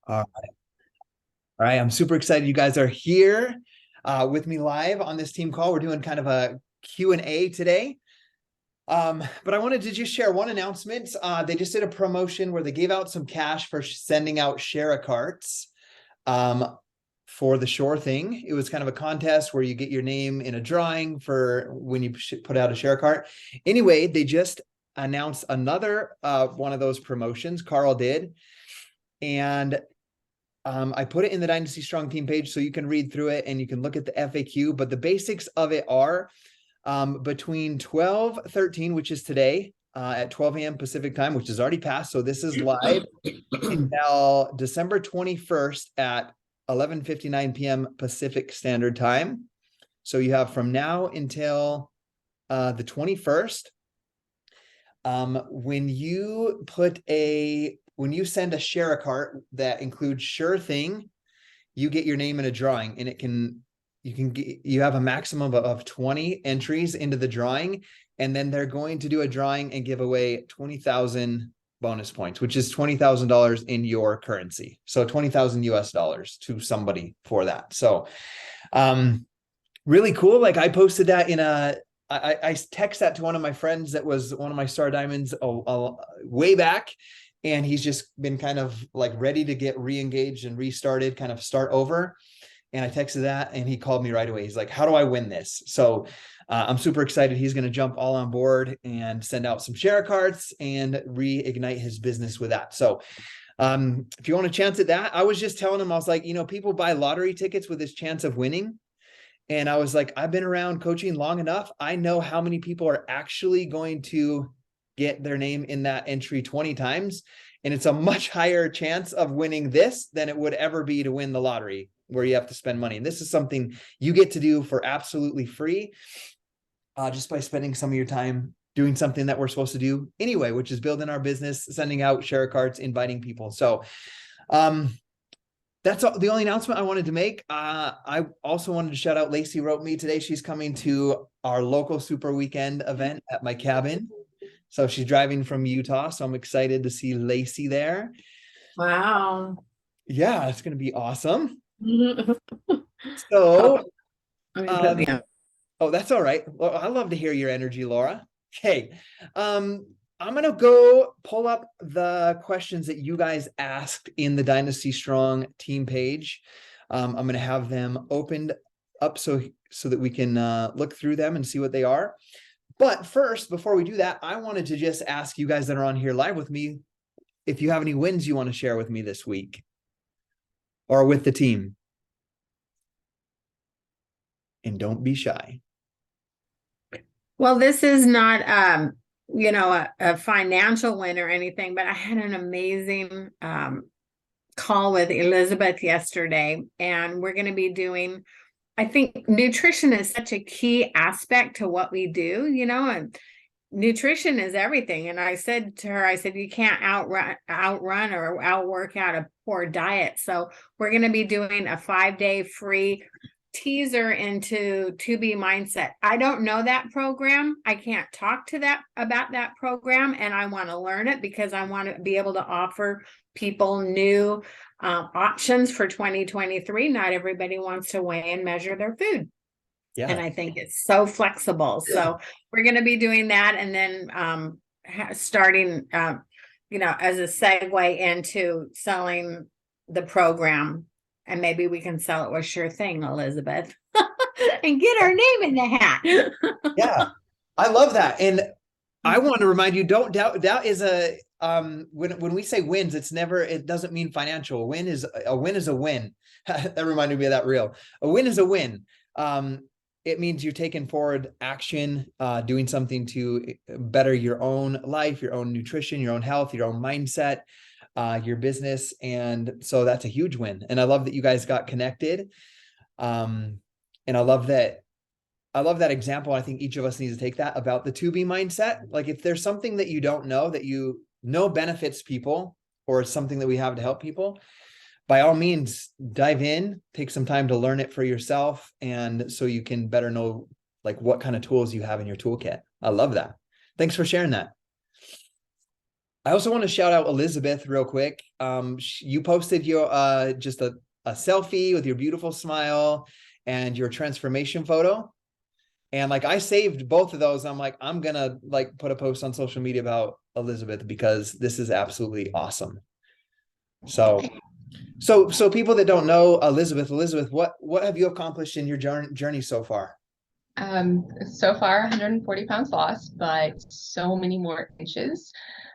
All right. I'm super excited you guys are here with me live on this team call. We're doing kind of a Q&A today. But I wanted to just share one announcement. They just did a promotion where they gave out some cash for sending out share a carts for the Sure Thing. It was kind of a contest where you get your name in a drawing for when you put out a share cart. Anyway, they just announced another one of those promotions. Carl did. And I put it in the Dynasty Strong team page so you can read through it and you can look at the FAQ, but the basics of it are between 12/13, which is today, at 12 a.m. Pacific time, which is already passed. So this is live until December 21st at 11:59 p.m. Pacific Standard Time. So you have from now until the 21st. When you send a share a cart that includes Sure Thing, you get your name in a drawing, and you have a maximum of 20 entries into the drawing, and then they're going to do a drawing and give away 20,000 bonus points, which is $20,000 in your currency. So 20,000 US dollars to somebody for that. So really cool. Like I posted that I text that to one of my friends that was one of my Star Diamonds way back. And he's just been kind of like ready to get re-engaged and restarted, kind of start over. And I texted that and he called me right away. He's like, how do I win this? So I'm super excited. He's going to jump all on board and send out some share cards and reignite his business with that. So if you want a chance at that, I was just telling him, I was like, people buy lottery tickets with this chance of winning. And I was like, I've been around coaching long enough. I know how many people are actually going to get their name in that entry 20 times. And it's a much higher chance of winning this than it would ever be to win the lottery where you have to spend money. And this is something you get to do for absolutely free, just by spending some of your time doing something that we're supposed to do anyway, which is building our business, sending out share cards, inviting people. So that's the only announcement I wanted to make. I also wanted to shout out Lacey wrote me today. She's coming to our local super weekend event at my cabin. So she's driving from Utah. So I'm excited to see Lacey there. Wow. Yeah, it's going to be awesome. Oh, So, let me put the oh, that's all right. Well, I love to hear your energy, Laura. Okay. I'm going to go pull up the questions that you guys asked in the Dynasty Strong team page. I'm going to have them opened up so that we can look through them and see what they are. But first, before we do that, I wanted to just ask you guys that are on here live with me if you have any wins you want to share with me this week or with the team. And don't be shy. Well, this is not a financial win or anything, but I had an amazing call with Elizabeth yesterday, and we're going to be doing, I think nutrition is such a key aspect to what we do, and nutrition is everything. And I said to her, you can't outrun or outwork out a poor diet. So we're going to be doing a 5-day free teaser into 2B Mindset. I don't know that program. I can't talk to that about that program, and I want to learn it because I want to be able to offer people new options for 2023. Not everybody wants to weigh and measure their food. Yeah. And I think it's so flexible. So we're going to be doing that, and then starting, as a segue into selling the program. And maybe we can sell it with Sure Thing, Elizabeth, and get our name in the hat. Yeah, I love that. And I want to remind you, don't doubt is when we say wins, it doesn't mean financial. A win is a win. That reminded me of that reel. A win is a win. It means you're taking forward action, doing something to better your own life, your own nutrition, your own health, your own mindset, your business. And so that's a huge win. And I love that you guys got connected. And I love that example. I think each of us needs to take that about the 2B mindset. Like if there's something that you don't know that you know benefits people, or it's something that we have to help people, by all means, dive in, take some time to learn it for yourself. And so you can better know like what kind of tools you have in your toolkit. I love that. Thanks for sharing that. I also want to shout out Elizabeth real quick. You posted your just a selfie with your beautiful smile and your transformation photo. And like I saved both of those. I'm like, I'm gonna like put a post on social media about Elizabeth because this is absolutely awesome. So so people that don't know Elizabeth, what have you accomplished in your journey so far? So far 140 pounds lost, but so many more inches.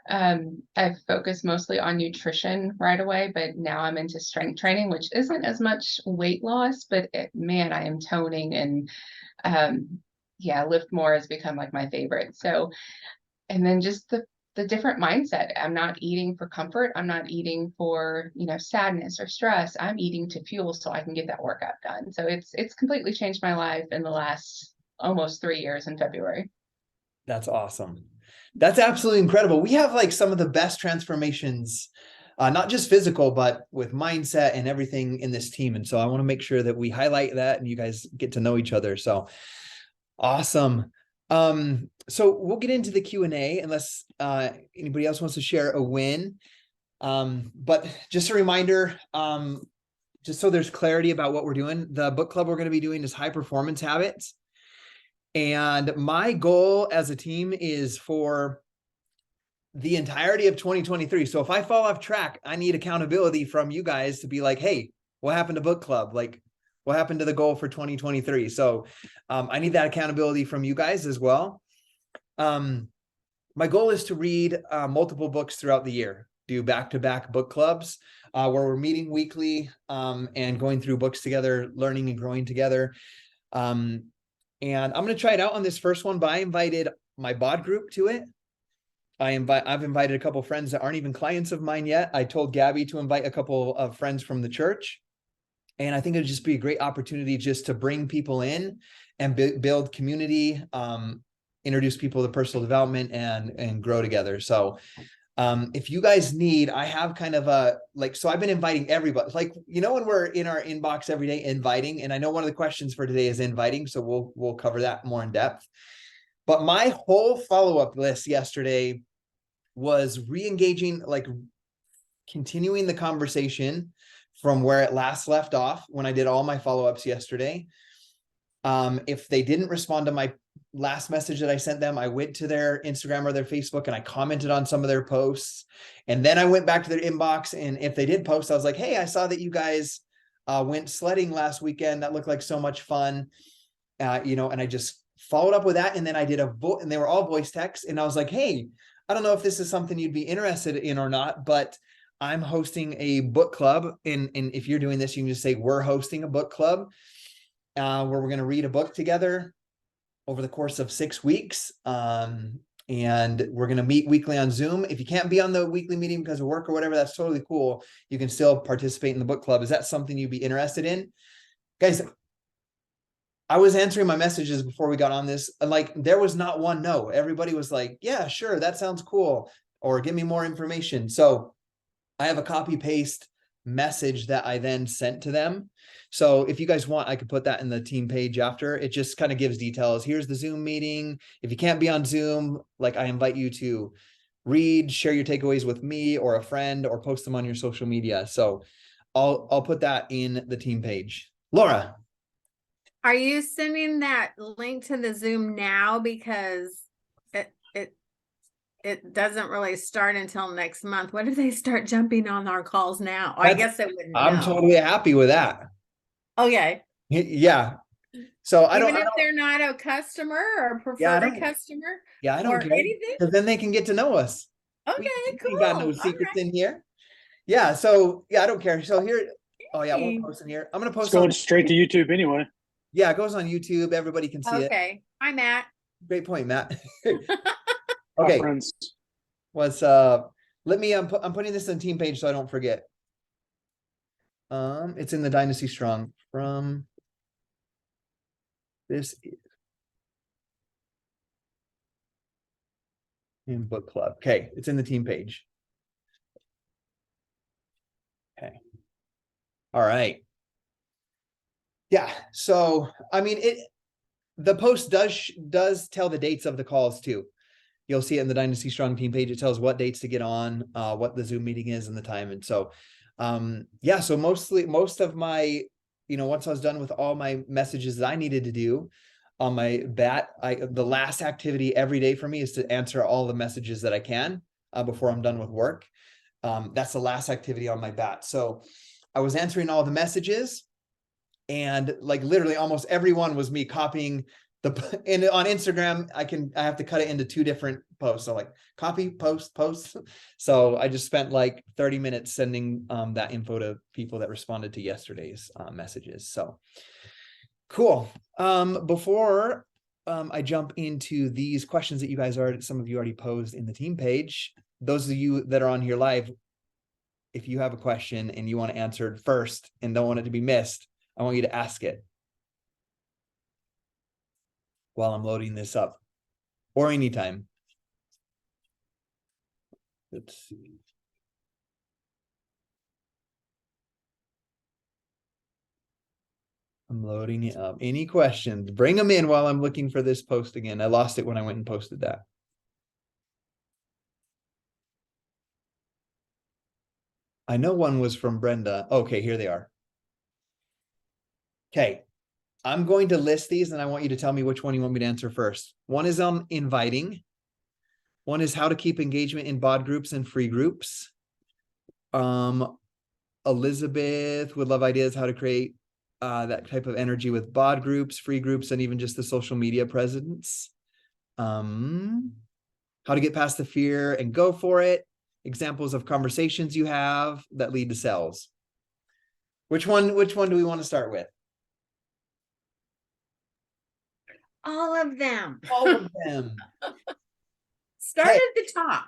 I've focused mostly on nutrition right away, but now I'm into strength training, which isn't as much weight loss, but man, I am toning and yeah, lift more has become like my favorite. So, and then just the different mindset. I'm not eating for comfort. I'm not eating for, sadness or stress. I'm eating to fuel so I can get that workout done. So it's completely changed my life in the last almost 3 years in February. That's awesome. That's absolutely incredible. We have like some of the best transformations, not just physical, but with mindset and everything in this team. And so I want to make sure that we highlight that and you guys get to know each other. So awesome. So we'll get into the Q&A unless anybody else wants to share a win. But just a reminder, just so there's clarity about what we're doing, the book club we're going to be doing is High Performance Habits. And my goal as a team is for the entirety of 2023. So if I fall off track, I need accountability from you guys to be like, hey, what happened to book club? Like, what happened to the goal for 2023? So I need that accountability from you guys as well. My goal is to read multiple books throughout the year, do back-to-back book clubs where we're meeting weekly and going through books together, learning and growing together. And I'm going to try it out on this first one, but I invited my bod group to it. I've invited a couple of friends that aren't even clients of mine yet. I told Gabby to invite a couple of friends from the church. And I think it'd just be a great opportunity just to bring people in and build community, introduce people to personal development and grow together. So if you guys need, I have kind of a, like, so I've been inviting everybody, like, when we're in our inbox every day inviting, and I know one of the questions for today is inviting. So we'll cover that more in depth. But my whole follow-up list yesterday was re-engaging, like continuing the conversation from where it last left off when I did all my follow-ups yesterday. If they didn't respond to my last message that I sent them, I went to their Instagram or their Facebook and I commented on some of their posts. And then I went back to their inbox. And if they did post, I was like, hey, I saw that you guys went sledding last weekend. That looked like so much fun. And I just followed up with that. And then I did and they were all voice texts. And I was like, hey, I don't know if this is something you'd be interested in or not, but I'm hosting a book club. And if you're doing this, you can just say, we're hosting a book club where we're going to read a book together over the course of 6 weeks. And we're going to meet weekly on Zoom. If you can't be on the weekly meeting because of work or whatever, that's totally cool. You can still participate in the book club. Is that something you'd be interested in? Guys, I was answering my messages before we got on this. And like, there was not one no. Everybody was like, yeah, sure, that sounds cool. Or give me more information. So I have a copy paste message that I then sent to them. So if you guys want, I could put that in the team page after. It just kind of gives details. Here's the Zoom meeting. If you can't be on Zoom, like I invite you to read, share your takeaways with me or a friend, or post them on your social media. So I'll put that in the team page. Laura. Are you sending that link to the Zoom now? Because it doesn't really start until next month. What if they start jumping on our calls now? I guess it wouldn't. I'm totally happy with that. Okay. Yeah. So Even if they're not a customer or preferred customer. Yeah, I don't care. Anything. Because then they can get to know us. Okay, cool. We got no secrets in here. Yeah. So yeah, I don't care. So here, oh yeah, we'll post in here. I'm gonna post. It's going straight to YouTube anyway. Yeah, it goes on YouTube. Everybody can see it. Okay. Hi, Matt. Great point, Matt. Okay. Friends. Let me, I'm putting this on team page so I don't forget. It's in the Dynasty Strong from this in book club. Okay, it's in the team page. Okay. All right. Yeah. So, I mean, the post does tell the dates of the calls too. You'll see it in the Dynasty Strong team page. It tells what dates to get on, what the Zoom meeting is and the time. And so, yeah, so most of my, once I was done with all my messages that I needed to do on my bat, the last activity every day for me is to answer all the messages that I can before I'm done with work. That's the last activity on my bat. So I was answering all the messages, and like literally almost everyone was me copying and on Instagram, I have to cut it into 2 different posts. So like copy, post. So I just spent like 30 minutes sending that info to people that responded to yesterday's messages. So cool. Before I jump into these questions that some of you already posed in the team page, those of you that are on here live, if you have a question and you want to answer it first and don't want it to be missed, I want you to ask it while I'm loading this up, or anytime. Let's see. I'm loading it up. Any questions? Bring them in while I'm looking for this post again. I lost it when I went and posted that. I know one was from Brenda. Okay, here they are. Okay, I'm going to list these and I want you to tell me which one you want me to answer first. One is on inviting. One is how to keep engagement in bod groups and free groups. Elizabeth would love ideas how to create that type of energy with bod groups, free groups, and even just the social media presence. How to get past the fear and go for it. Examples of conversations you have that lead to sales. Which one do we want to start with? All of them. All of them. Start at the top.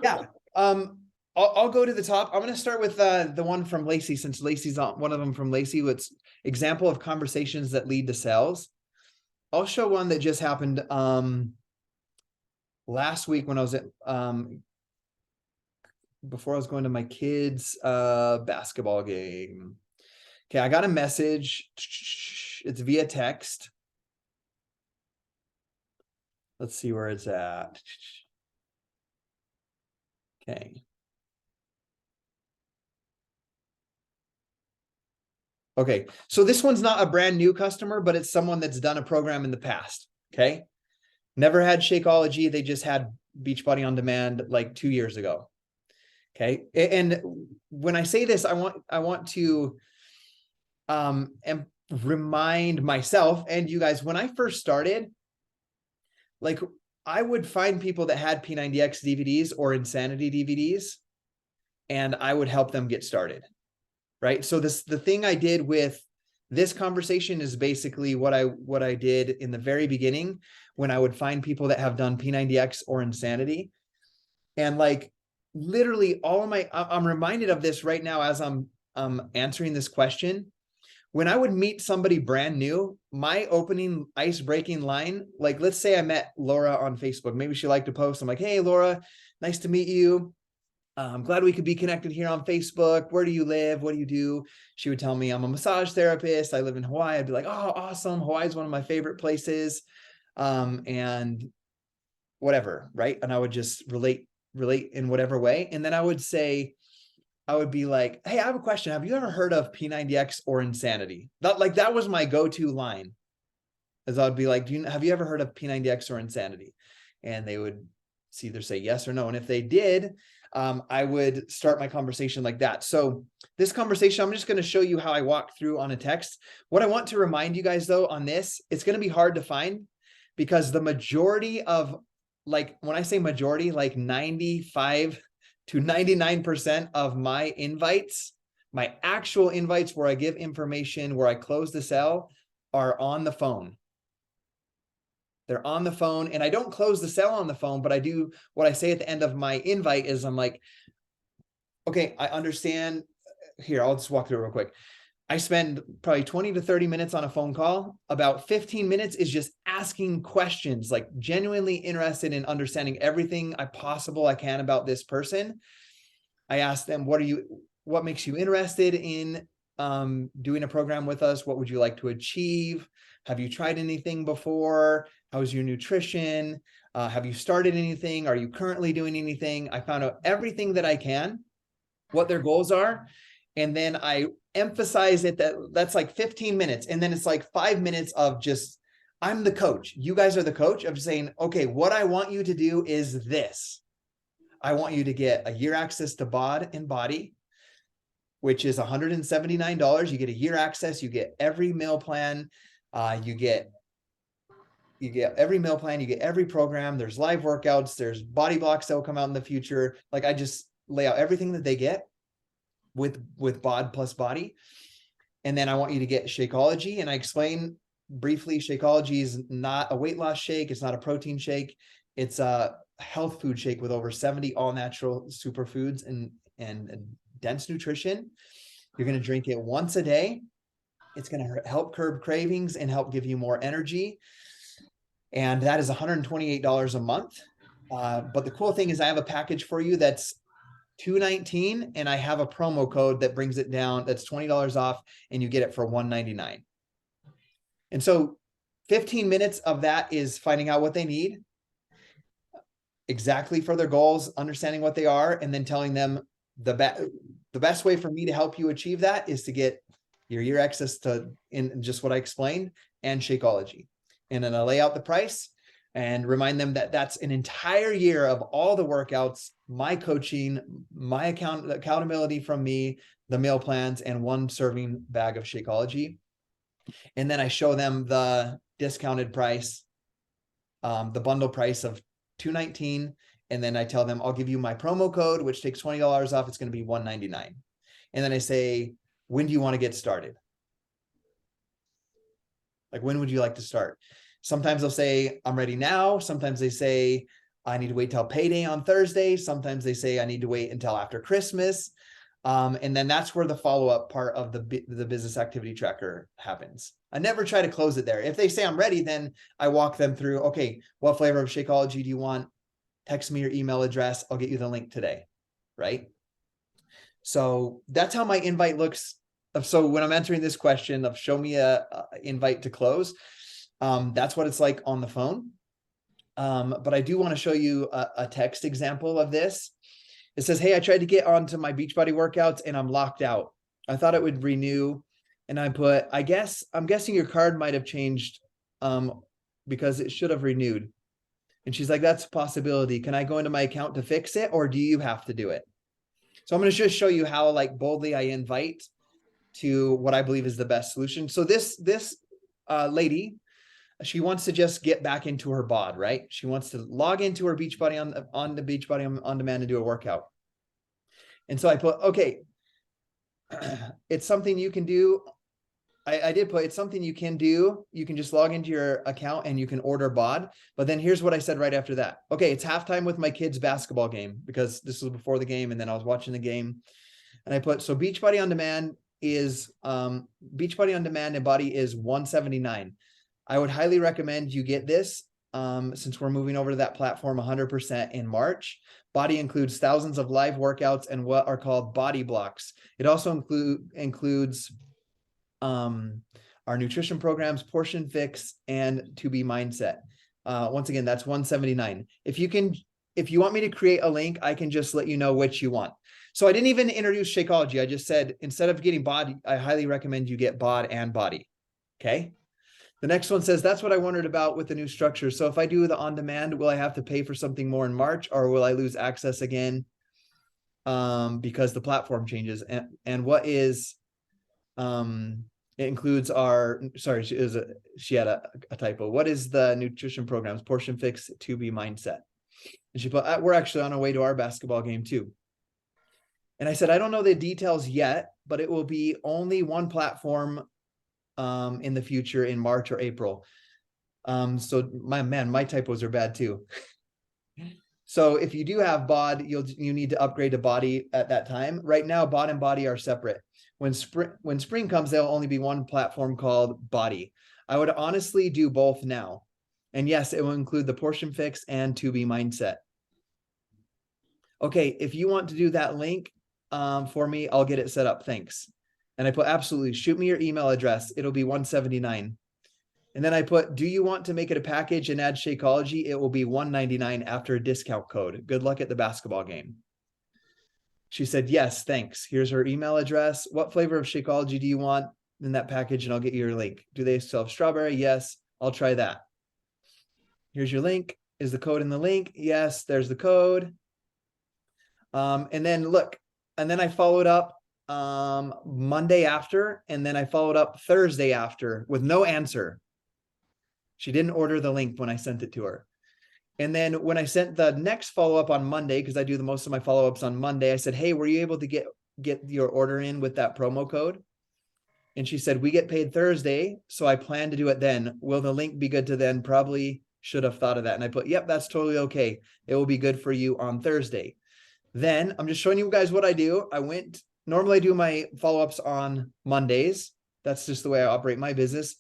Yeah. I'll go to the top. I'm going to start with the one from Lacey, since Lacey's on one of them from Lacey. It's example of conversations that lead to sales. I'll show one that just happened last week when I was at before I was going to my kids' basketball game. Okay, I got a message. It's via text. Let's see where it's at. Okay. Okay, so this one's not a brand new customer, but it's someone that's done a program in the past. Okay. Never had Shakeology. They just had Beachbody On Demand like 2 years ago. Okay. And when I say this, I want to and remind myself and you guys, when I first started, like I would find people that had P90X DVDs or Insanity DVDs, and I would help them get started. Right. So the thing I did with this conversation is basically what I did in the very beginning when I would find people that have done P90X or Insanity. And like literally all of I'm reminded of this right now as I'm answering this question. When I would meet somebody brand new, my opening ice-breaking line, like let's say I met Laura on Facebook. Maybe she liked to post. I'm like, hey, Laura, nice to meet you. I'm glad we could be connected here on Facebook. Where do you live? What do you do? She would tell me I'm a massage therapist. I live in Hawaii. I'd be like, oh, awesome. Hawaii is one of my favorite places. And whatever, right? And I would just relate in whatever way. And then I would be like, hey, I have a question. Have you ever heard of P90X or Insanity? That was my go-to line. As I would be like, have you ever heard of P90X or Insanity? And they would either say yes or no. And if they did, I would start my conversation like that. So this conversation, I'm just going to show you how I walk through on a text. What I want to remind you guys though on this, it's going to be hard to find because the majority of, like when I say majority, like 95 to 99% of my invites, my actual invites where I give information, where I close the sale, are on the phone. They're on the phone, and I don't close the sale on the phone, but I do what I say at the end of my invite is I'm like, okay, I understand. Here, I'll just walk through it real quick. I spend probably 20 to 30 minutes on a phone call. About 15 minutes is just asking questions, like genuinely interested in understanding everything I can about this person. I ask them, what makes you interested in doing a program with us? What would you like to achieve? Have you tried anything before? How's your nutrition? Have you started anything? Are you currently doing anything? I found out everything that I can, what their goals are. And then I emphasize it that's like 15 minutes. And then it's like 5 minutes of just, I'm the coach. You guys are the coach of saying, okay, what I want you to do is this. I want you to get a year access to BOD and Body, which is $179. You get a year access. You get every meal plan. You get every meal plan. You get every program. There's live workouts. There's body blocks that will come out in the future. Like I just lay out everything that they get with BOD plus Body. And then I want you to get Shakeology. And I explain briefly, Shakeology is not a weight loss shake. It's not a protein shake. It's a health food shake with over 70 all natural superfoods and dense nutrition. You're going to drink it once a day. It's going to help curb cravings and help give you more energy. And that is $128 a month. But the cool thing is I have a package for you that's $219, and I have a promo code that brings it down. That's $20 off, and you get it for $199. And so 15 minutes of that is finding out what they need exactly for their goals, understanding what they are, and then telling them the best way for me to help you achieve that is to get your year access to in just what I explained and Shakeology. And then I lay out the price and remind them that that's an entire year of all the workouts, my coaching, my accountability from me, the meal plans, and 1 serving bag of Shakeology. And then I show them the discounted price, the bundle price of $219. And then I tell them, I'll give you my promo code, which takes $20 off. It's going to be $199. And then I say, when do you want to get started? Like, when would you like to start? Sometimes they'll say, I'm ready now. Sometimes they say, I need to wait till payday on Thursday. Sometimes they say, I need to wait until after Christmas. And then that's where the follow-up part of the business activity tracker happens. I never try to close it there. If they say I'm ready, then I walk them through, okay, what flavor of Shakeology do you want? Text me your email address. I'll get you the link today, right? So that's how my invite looks. So when I'm answering this question of show me a invite to close, that's what it's like on the phone. But I do want to show you a text example of this. It says, hey, I tried to get onto my Beachbody workouts and I'm locked out. I thought it would renew. And I put, I'm guessing your card might have changed because it should have renewed. And she's like, that's a possibility. Can I go into my account to fix it, or do you have to do it? So I'm going to just show you how like boldly I invite to what I believe is the best solution. So this lady, she wants to just get back into her BOD, right? She wants to log into her Beachbody on the Beachbody on demand and do a workout. And so I put, okay, it's something you can do. I did put, it's something you can do. You can just log into your account and you can order BOD. But then here's what I said right after that. Okay, it's halftime with my kids' basketball game, because this was before the game and then I was watching the game. And I put, so Beachbody on demand is Beachbody on demand and Body is $179. I would highly recommend you get this since we're moving over to that platform 100% in March. Body includes thousands of live workouts and what are called body blocks. It also includes our nutrition programs, Portion Fix, and 2B Mindset. Once again, that's $179. If you want me to create a link, I can just let you know which you want. So I didn't even introduce Shakeology. I just said, instead of getting BOD, I highly recommend you get BOD and Body. Okay. The next one says, that's what I wondered about with the new structure. So if I do the on-demand, will I have to pay for something more in March, or will I lose access again because the platform changes? And what is, it includes our, sorry, she had a typo. What is the nutrition programs? Portion Fix, 2B Mindset. And she put, we're actually on our way to our basketball game too. And I said, I don't know the details yet, but it will be only one platform in the future in March or April. So my typos are bad too. So if you do have BOD, you need to upgrade to Body at that time. Right now, BOD and Body are separate. When spring comes, there'll only be one platform called Body. I would honestly do both now. And yes, it will include the Portion Fix and 2B Mindset. Okay, if you want to do that link for me, I'll get it set up. Thanks. And I put, absolutely, shoot me your email address. It'll be $179. And then I put, do you want to make it a package and add Shakeology? It will be $199 after a discount code. Good luck at the basketball game. She said, yes, thanks. Here's her email address. What flavor of Shakeology do you want in that package? And I'll get you your link. Do they still have strawberry? Yes, I'll try that. Here's your link. Is the code in the link? Yes, there's the code. And then look, and then I followed up Monday after, and then I followed up Thursday after with no answer. She didn't order the link when I sent it to her. And then when I sent the next follow-up on Monday, because I do the most of my follow-ups on Monday, I said, hey, were you able to get your order in with that promo code? And she said, we get paid Thursday, so I plan to do it then. Will the link be good to then? Probably should have thought of that. And I put, yep, that's totally okay. It will be good for you on Thursday. Then I'm just showing you guys what I do. Normally I do my follow-ups on Mondays. That's just the way I operate my business.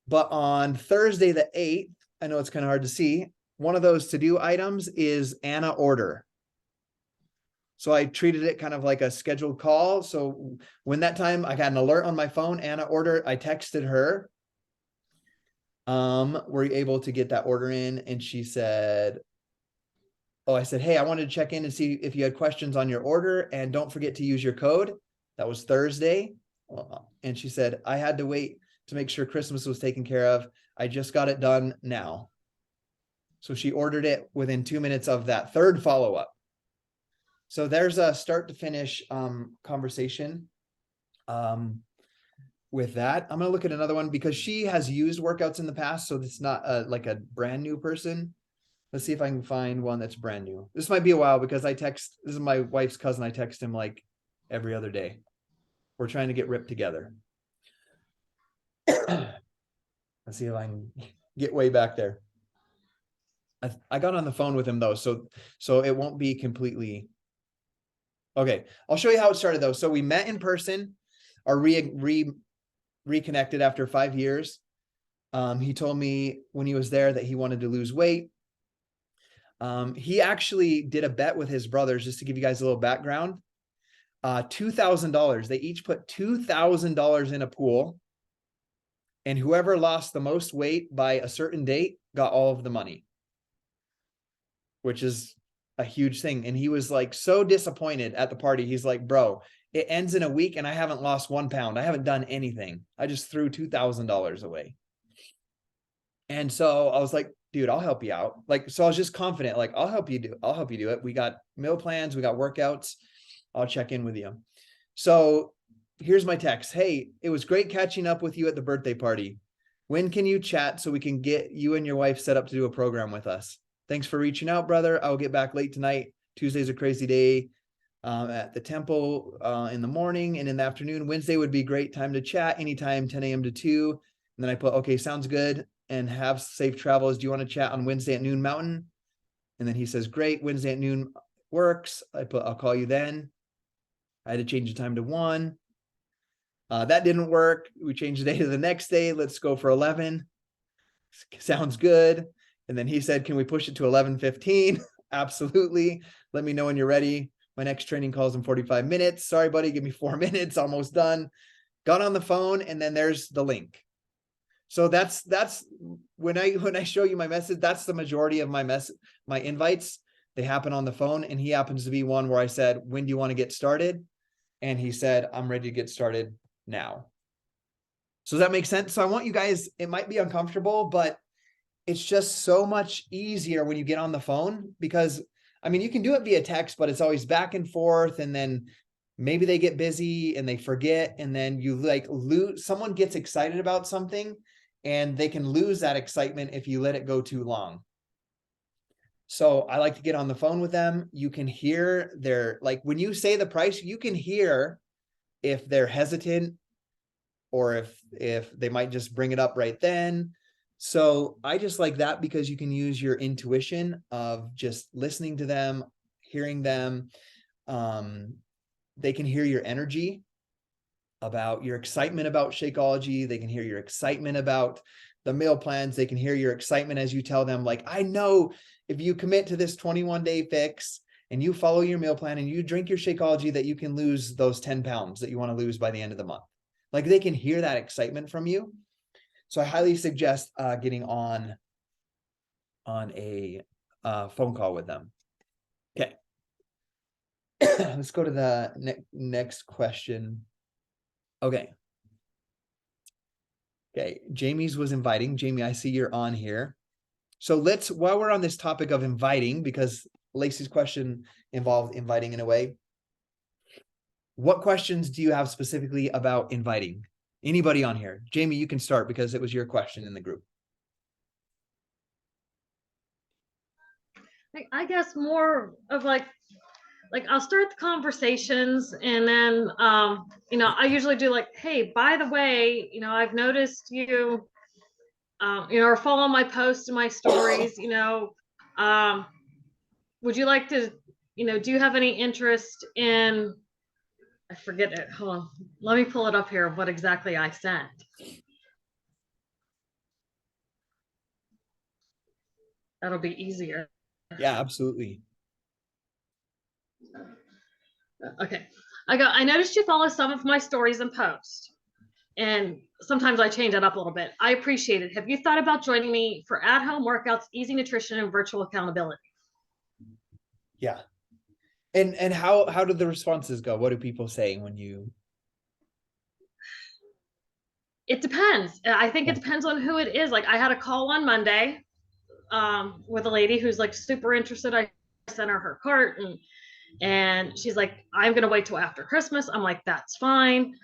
But on Thursday, the 8th, I know it's kind of hard to see. One of those to-do items is Anna order. So I treated it kind of like a scheduled call. So when that time I got an alert on my phone, Anna order, I texted her. Were you able to get that order in? And she said, oh, I said, hey, I wanted to check in and see if you had questions on your order, and don't forget to use your code. That was Thursday. And she said, I had to wait to make sure Christmas was taken care of. I just got it done now. So she ordered it within 2 minutes of that third follow-up. So there's a start to finish conversation with that. I'm going to look at another one because she has used workouts in the past. So it's not like a brand new person. Let's see if I can find one that's brand new. This might be a while because this is my wife's cousin. I text him like every other day. We're trying to get ripped together. Let's see if I can get way back there. I got on the phone with him though, so it won't be completely. Okay, I'll show you how it started though. So we met in person, are reconnected after 5 years. He told me when he was there that he wanted to lose weight. He actually did a bet with his brothers, just to give you guys a little background. $2,000. They each put $2,000 in a pool. And whoever lost the most weight by a certain date got all of the money, which is a huge thing. And he was like so disappointed at the party. He's like, bro, it ends in a week and I haven't lost 1 pound. I haven't done anything. I just threw $2,000 away. And so I was like, dude, I'll help you out. Like, so I was just confident, like, I'll help you do it. We got meal plans, we got workouts. I'll check in with you. So here's my text. Hey, it was great catching up with you at the birthday party. When can you chat so we can get you and your wife set up to do a program with us? Thanks for reaching out, brother. I'll get back late tonight. Tuesday's a crazy day at the temple in the morning and in the afternoon. Wednesday would be a great time to chat, anytime 10 a.m. to 2. And then I put, okay, sounds good. And have safe travels. Do you want to chat on Wednesday at noon Mountain? And then he says, great, Wednesday at noon works. I put, I'll call you then. I had to change the time to 1. That didn't work. We changed the day to the next day. Let's go for 11. Sounds good. And then he said, can we push it to 11:15? Absolutely. Let me know when you're ready. My next training call is in 45 minutes. Sorry, buddy. Give me 4 minutes. Almost done. Got on the phone, and then there's the link. So that's when I show you my message, that's the majority of my invites. They happen on the phone, and he happens to be one where I said, when do you want to get started? And he said, I'm ready to get started now. So does that make sense? So I want you guys, it might be uncomfortable, but it's just so much easier when you get on the phone, because I mean, you can do it via text, but it's always back and forth. And then maybe they get busy and they forget. And then you someone gets excited about something and they can lose that excitement if you let it go too long. So I like to get on the phone with them. You can hear when you say the price, you can hear if they're hesitant or if they might just bring it up right then. So I just like that because you can use your intuition of just listening to them, hearing them. They can hear your energy about your excitement about Shakeology. They can hear your excitement about the meal plans. They can hear your excitement as you tell them, like, I know if you commit to this 21-day fix and you follow your meal plan and you drink your Shakeology, that you can lose those 10 pounds that you want to lose by the end of the month. Like, they can hear that excitement from you. So I highly suggest getting on a phone call with them. Okay. Let's go to the next question. Okay. Okay, Jamie's was inviting. Jamie, I see you're on here. So while we're on this topic of inviting, because Lacey's question involved inviting in a way, what questions do you have specifically about inviting? Anybody on here? Jamie, you can start because it was your question in the group. I guess more of like I'll start the conversations, and then I usually do like, hey, by the way, I've noticed you or follow my posts and my stories, would you like to, do you have any interest in, I forget it, hold on, let me pull it up here, what exactly I sent. That'll be easier. Yeah, absolutely. Okay. I noticed you follow some of my stories and posts, and sometimes I change it up a little bit. I appreciate it. Have you thought about joining me for at-home workouts, easy nutrition, and virtual accountability? Yeah. And how do the responses go? What are people saying when you? It depends. I think it depends on who it is. Like, I had a call on Monday with a lady who's like super interested. I sent her cart, and she's like, I'm gonna wait till after Christmas. I'm like, that's fine.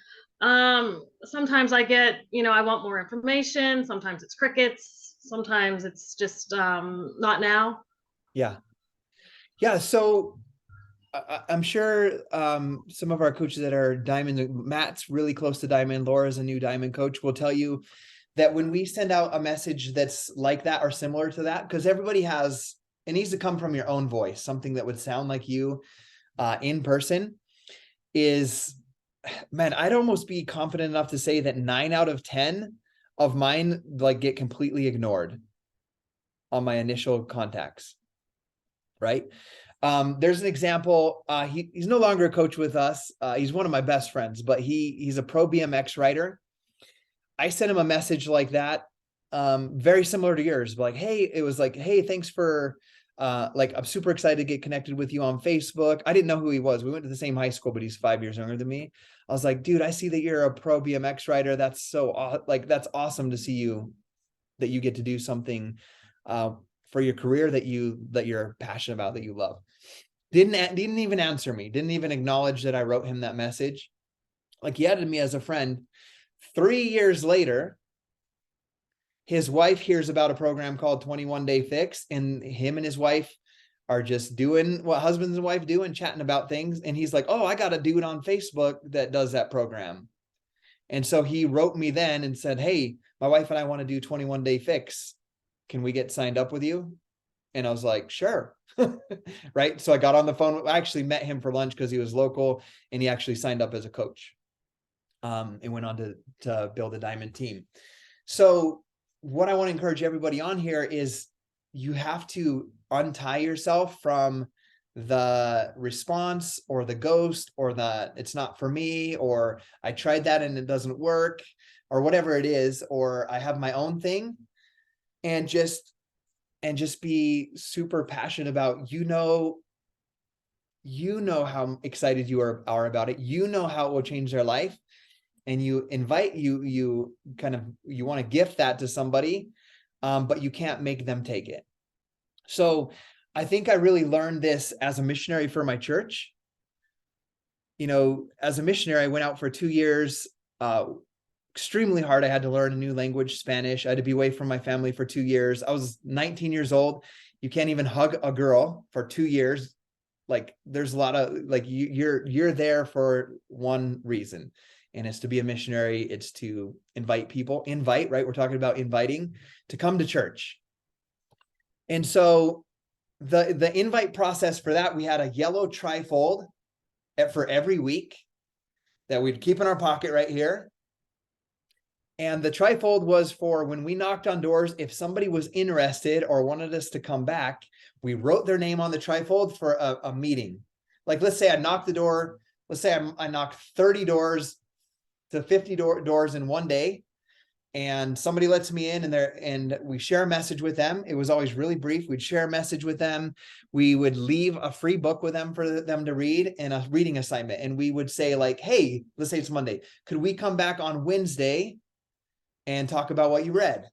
Sometimes I get, I want more information. Sometimes it's crickets. Sometimes it's just not now. Yeah. Yeah. So I'm sure some of our coaches that are Diamond, Matt's really close to Diamond, Laura's a new Diamond coach, will tell you that when we send out a message that's like that or similar to that, because everybody has, it needs to come from your own voice, something that would sound like you in person, is, man, I'd almost be confident enough to say that 9 out of 10 of mine like get completely ignored on my initial contacts, right? There's an example. He's no longer a coach with us. He's one of my best friends, but he's a pro BMX rider. I sent him a message like that, very similar to yours, like, hey, it was like, hey, thanks for, like, I'm super excited to get connected with you on Facebook. I didn't know who he was. We went to the same high school, but he's 5 years younger than me. I was like, dude, I see that you're a pro BMX rider. That's so like, that's awesome to see you, that you get to do something for your career that you're passionate about, that you love. Didn't even answer me, didn't even acknowledge that I wrote him that message. Like, he added me as a friend. 3 years later, his wife hears about a program called 21 Day Fix, and him and his wife are just doing what husbands and wife do and chatting about things. And he's like, oh, I got a dude on Facebook that does that program. And so he wrote me then and said, hey, my wife and I want to do 21 Day Fix. Can we get signed up with you? And I was like, sure. Right. So I got on the phone. I actually met him for lunch because he was local, and he actually signed up as a coach and went on to build a Diamond team. So what I want to encourage everybody on here is, you have to untie yourself from the response or the ghost or the it's not for me, or I tried that and it doesn't work, or whatever it is, or I have my own thing, and just be super passionate about, how excited you are about it. How it will change their life. And you invite, you want to gift that to somebody, but you can't make them take it. So I think I really learned this as a missionary for my church. As a missionary, I went out for 2 years, extremely hard. I had to learn a new language, Spanish. I had to be away from my family for 2 years. I was 19 years old. You can't even hug a girl for 2 years. Like, there's a lot of, like, you're there for one reason, and it's to be a missionary. It's to invite people, right? We're talking about inviting to come to church. And so the invite process for that, we had a yellow trifold for every week that we'd keep in our pocket right here. And the trifold was for when we knocked on doors, if somebody was interested or wanted us to come back, we wrote their name on the trifold for a meeting. Like, let's say I knocked the door, let's say I knocked 30 doors to 50 doors in one day, and somebody lets me in and we share a message with them. It was always really brief. We'd share a message with them. We would leave a free book with them for them to read and a reading assignment. And we would say like, hey, let's say it's Monday. Could we come back on Wednesday and talk about what you read?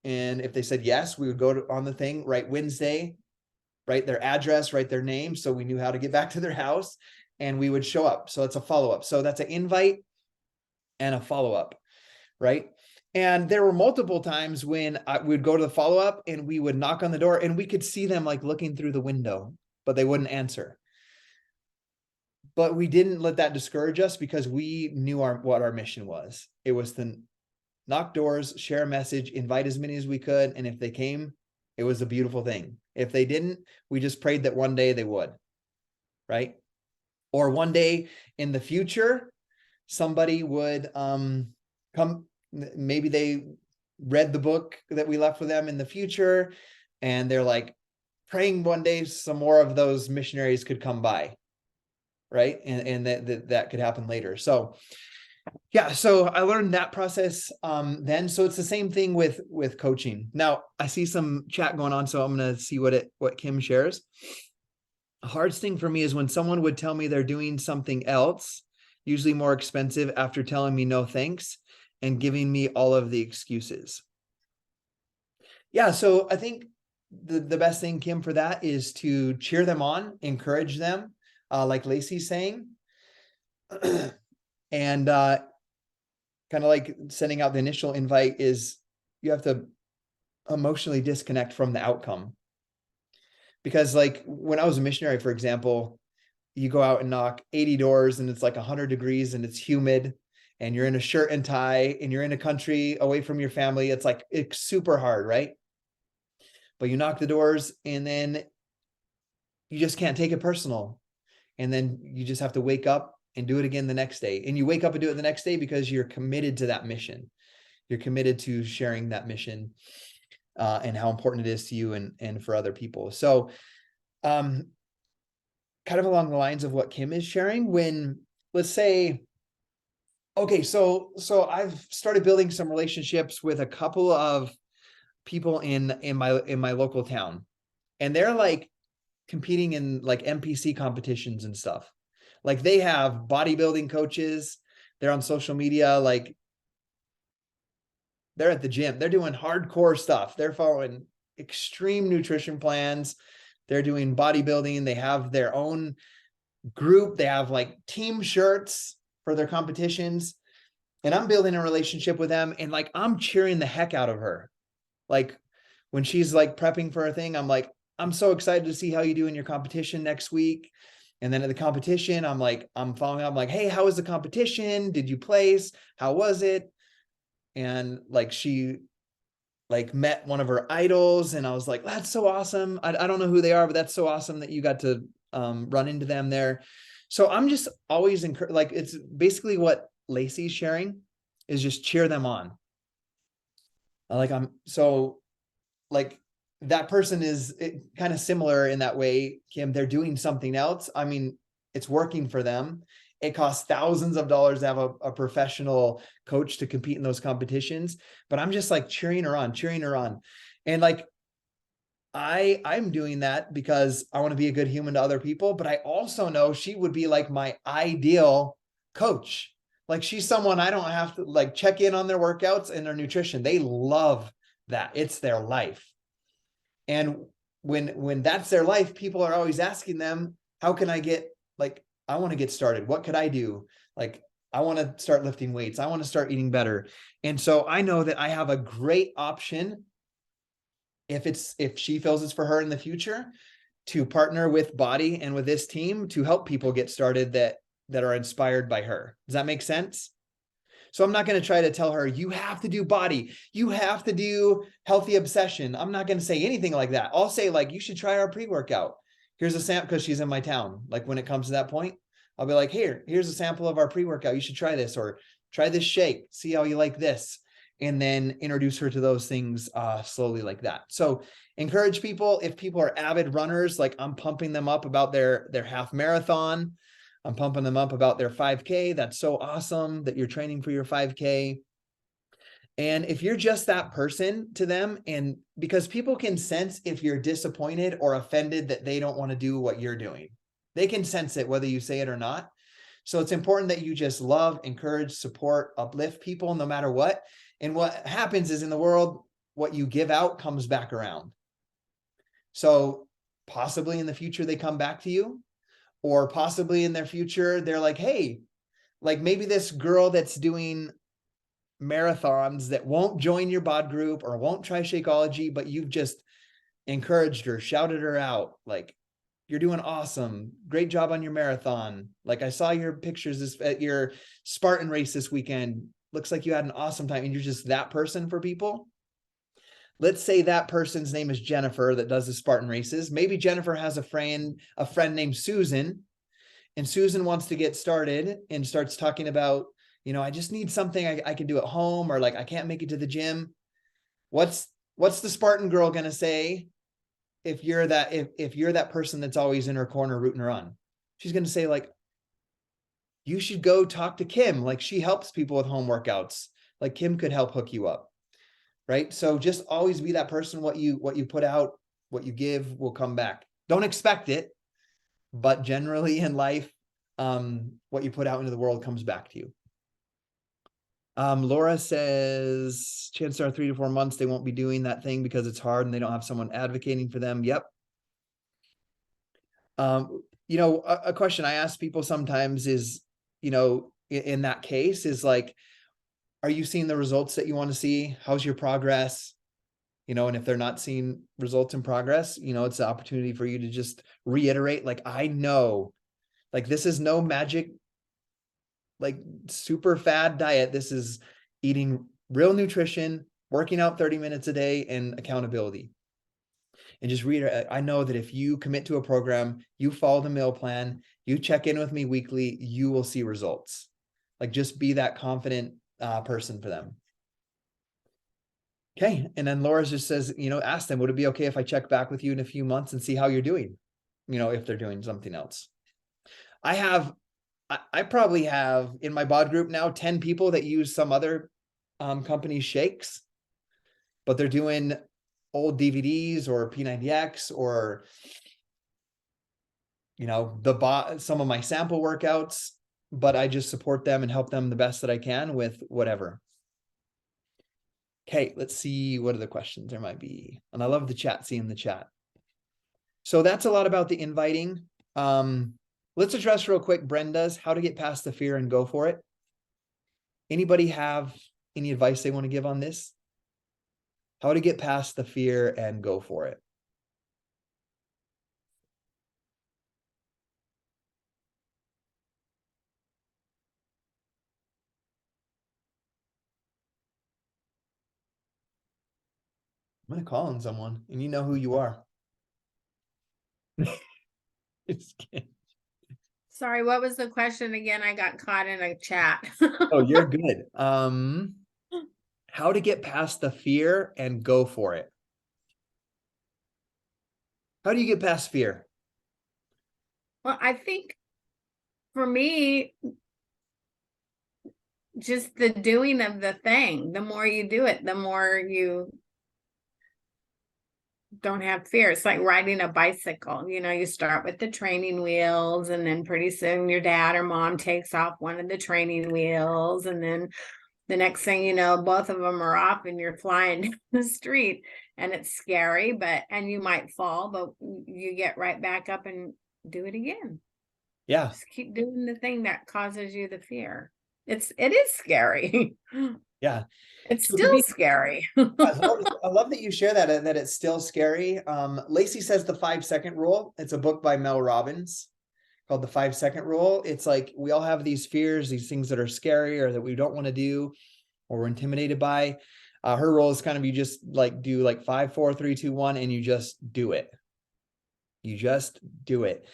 And if they said yes, we would go on the thing, write Wednesday, write their address, write their name, so we knew how to get back to their house, and we would show up. So it's a follow-up. So that's an invite and a follow-up, right? And there were multiple times when we would go to the follow-up and we would knock on the door and we could see them like looking through the window, but they wouldn't answer. But we didn't let that discourage us, because we knew what our mission was. It was to knock doors, share a message, invite as many as we could. And if they came, it was a beautiful thing. If they didn't, we just prayed that one day they would, right? Or one day in the future, somebody would come, maybe they read the book that we left with them in the future, and they're like praying one day some more of those missionaries could come by, right? And that could happen later. So yeah, so I learned that process then. So it's the same thing with coaching. Now I see some chat going on, so I'm going to see what Kim shares. The hardest thing for me is when someone would tell me they're doing something else, usually more expensive, after telling me no thanks and giving me all of the excuses. Yeah, so I think the best thing, Kim, for that is to cheer them on, encourage them, like Lacey's saying. And kind of like sending out the initial invite is you have to emotionally disconnect from the outcome. Because like when I was a missionary, for example, you go out and knock 80 doors and it's like 100 degrees and it's humid and you're in a shirt and tie and you're in a country away from your family. It's like, it's super hard, right? But you knock the doors and then you just can't take it personal. And then you just have to wake up and do it again the next day. And you wake up and do it the next day because you're committed to that mission. You're committed to sharing that mission and how important it is to you and for other people. So kind of along the lines of what Kim is sharing, when let's say, okay, so I've started building some relationships with a couple of people in my local town, and they're like competing in like NPC competitions and stuff. Like they have bodybuilding coaches, they're on social media, like they're at the gym, they're doing hardcore stuff, they're following extreme nutrition plans, they're doing bodybuilding, they have their own group, they have like team shirts for their competitions. And I'm building a relationship with them, and like I'm cheering the heck out of her. Like when she's like prepping for a thing, I'm like, I'm so excited to see how you do in your competition next week. And then at the competition, I'm following up, I'm like, hey, how was the competition? Did you place? How was it? And like she like met one of her idols, and I was like, that's so awesome. I don't know who they are, but that's so awesome that you got to run into them there. So I'm just always like, it's basically what Lacey's sharing is just cheer them on. Like that person is kind of similar in that way, Kim. They're doing something else. I mean, it's working for them. It costs thousands of dollars to have a professional coach to compete in those competitions, but I'm just like cheering her on. And like, I'm doing that because I want to be a good human to other people, but I also know she would be like my ideal coach. Like she's someone I don't have to like check in on their workouts and their nutrition. They love that. It's their life. And when that's their life, people are always asking them, how can I get, like, I want to get started. What could I do? Like, I want to start lifting weights. I want to start eating better. And so I know that I have a great option if she feels it's for her in the future to partner with Body and with this team to help people get started that are inspired by her. Does that make sense? So I'm not going to try to tell her, you have to do Body, you have to do Healthy Obsession. I'm not going to say anything like that. I'll say like, you should try our pre-workout. Here's a sample, because she's in my town. Like when it comes to that point, I'll be like, here's a sample of our pre-workout. You should try this, or try this shake. See how you like this. and then introduce her to those things slowly like that. So encourage people. If people are avid runners, like I'm pumping them up about their half marathon. I'm pumping them up about their 5K. That's so awesome that you're training for your 5K. And if you're just that person to them, and because people can sense if you're disappointed or offended that they don't want to do what you're doing, they can sense it whether you say it or not. So it's important that you just love, encourage, support, uplift people no matter what. And what happens is in the world, what you give out comes back around. So possibly in the future, they come back to you, or possibly in their future, they're like, hey, like maybe this girl that's doing marathons that won't join your bod group or won't try Shakeology, but you've just encouraged her, shouted her out, like, you're doing awesome. Great job on your marathon. Like I saw your pictures at your Spartan race this weekend. Looks like you had an awesome time. And you're just that person for people. Let's say that person's name is Jennifer that does the Spartan races. Maybe Jennifer has a friend named Susan, and Susan wants to get started and starts talking about, you know, I just need something I can do at home, or like, I can't make it to the gym. What's the Spartan girl going to say? If you're that person that's always in her corner rooting her on, she's going to say like, you should go talk to Kim. Like she helps people with home workouts. Like Kim could help hook you up. Right. So just always be that person. What you put out, what you give will come back. Don't expect it, but generally in life, what you put out into the world comes back to you. Laura says, chances are 3 to 4 months, they won't be doing that thing because it's hard and they don't have someone advocating for them. Yep. You know, a question I ask people sometimes is, you know, in that case is like, are you seeing the results that you want to see? How's your progress? You know, and if they're not seeing results in progress, you know, it's an opportunity for you to just reiterate, like, I know, like, this is no magic, like super fad diet. This is eating real nutrition, working out 30 minutes a day, and accountability. And just reiterate, I know that if you commit to a program, you follow the meal plan, you check in with me weekly, you will see results. Like just be that confident person for them. Okay. And then Laura just says, you know, ask them, would it be okay if I check back with you in a few months and see how you're doing? You know, if they're doing something else. I probably have in my bod group now 10 people that use some other company's shakes, but they're doing old DVDs or P90X or, you know, some of my sample workouts, but I just support them and help them the best that I can with whatever. Okay, let's see what other questions there might be. And I love the chat, seeing the chat. So that's a lot about the inviting. Let's address real quick, Brenda's, how to get past the fear and go for it. Anybody have any advice they want to give on this? How to get past the fear and go for it. I'm going to call on someone and you know who you are. Just kidding. Sorry, what was the question again? I got caught in a chat. Oh, you're good. How to get past the fear and go for it. How do you get past fear? Well, I think for me, just the doing of the thing, the more you do it, the more you don't have fear. It's like riding a bicycle. You know, you start with the training wheels, and then pretty soon your dad or mom takes off one of the training wheels, and then the next thing you know, both of them are off and you're flying down the street, and it's scary, and you might fall, but you get right back up and do it again. Yeah. Just keep doing the thing that causes you the fear. It is scary. Yeah. It's So still scary. I love that you share that it's still scary. Lacey says the 5-second rule. It's a book by Mel Robbins called the 5-second rule. It's like, we all have these fears, these things that are scary or that we don't want to do or we're intimidated by. Her rule is kind of, you just like do like 5, 4, 3, 2, 1, and you just do it. You just do it.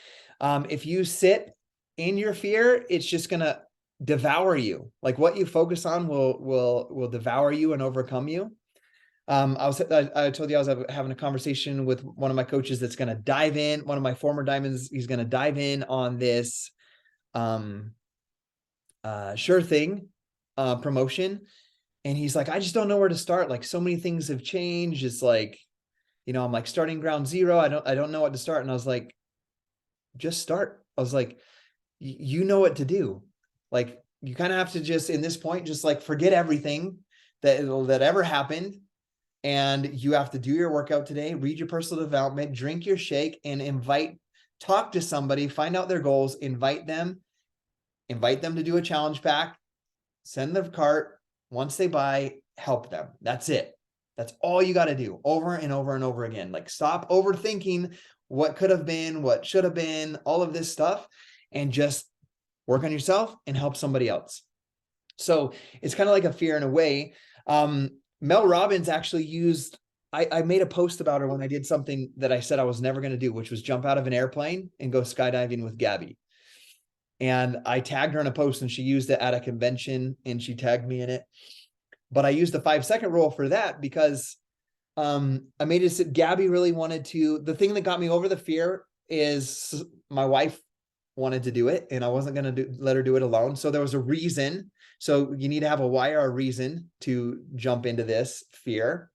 If you sit in your fear, it's just gonna devour you. Like what you focus on will devour you and overcome you. I told you I was having a conversation with one of my coaches that's going to dive in, one of my former diamonds. He's going to dive in on this Sure Thing promotion. And he's like, I just don't know where to start. Like so many things have changed. It's like, I'm like starting ground zero. I don't know what to start. And I was like, just start. I was like, you know what to do. Like you kind of have to just, in this point, just like forget everything that ever happened. And you have to do your workout today, read your personal development, drink your shake, and talk to somebody, find out their goals, invite them to do a challenge pack, send the cart. Once they buy, help them. That's it. That's all you got to do over and over and over again. Like stop overthinking what could have been, what should have been, all of this stuff, and just work on yourself and help somebody else. So it's kind of like a fear in a way. Mel Robbins actually used, I made a post about her when I did something that I said I was never going to do, which was jump out of an airplane and go skydiving with Gabby. And I tagged her in a post and she used it at a convention and she tagged me in it. But I used the 5-second rule for that because I made it so Gabby really wanted to, the thing that got me over the fear is my wife wanted to do it and I wasn't going to let her do it alone. So there was a reason. So you need to have a why or a reason to jump into this fear.